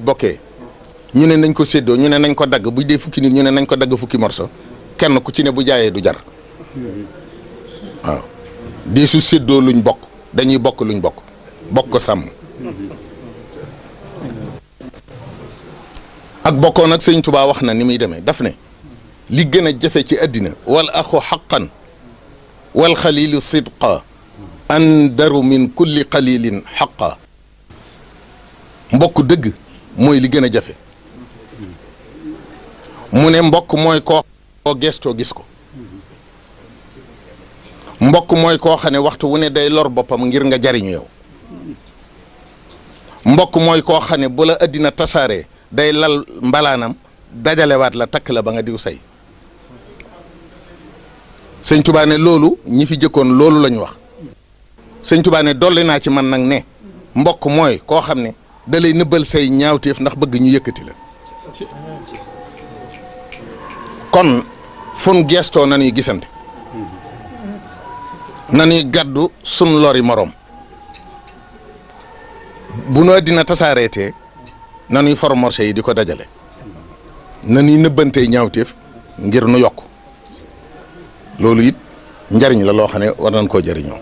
bokkee ñu ne nañ ko séddoo ñu ne nañ ko dagg bu dee fukki nit ñu ne nañ ko dagg fukki morso kenn ku ci ne bu jaayee du jar waaw dee su séddoo luñ bokk dañuy bokk luñ bokk ko sàmm ak bokkoo nag sëñ Tuubaa wax na ni muy demee daf ne li gën a jafe ci àddina wal axu xaqan wal xalilu sidqa andaru min kulli qalilin xaqa mbokk dëgg mooy li gën a jafe mu ne mbokk mooy koo gestoo gis ko mbokk mooy koo xam ne waxtu wu ne day lor boppam ngir nga jariñu yow mbokk mooy koo xam ne bu la àddina tasaaree day lal mbalaanam dajalewaat la takk la ba nga diw say sëñ Tuubaa ne loolu ñi fi jëkkoon loolu lañ wax sëñ Tuubaa ne dolli naa ci man nag ne mbokk mooy koo xam ne da lay nëbbal say ñaawteef ndax bëgg ñu yëkkati la kon fun gestoo nañuy gisante nañuy gàddu sun lori moroom bu nu àddina tasaareetee nañuy formorcé yi di ko dajale nañuy nëbbantey ñaawteef ngir nu yokk loolu it njariñ la loo xam ne war nañ koo jëriñoo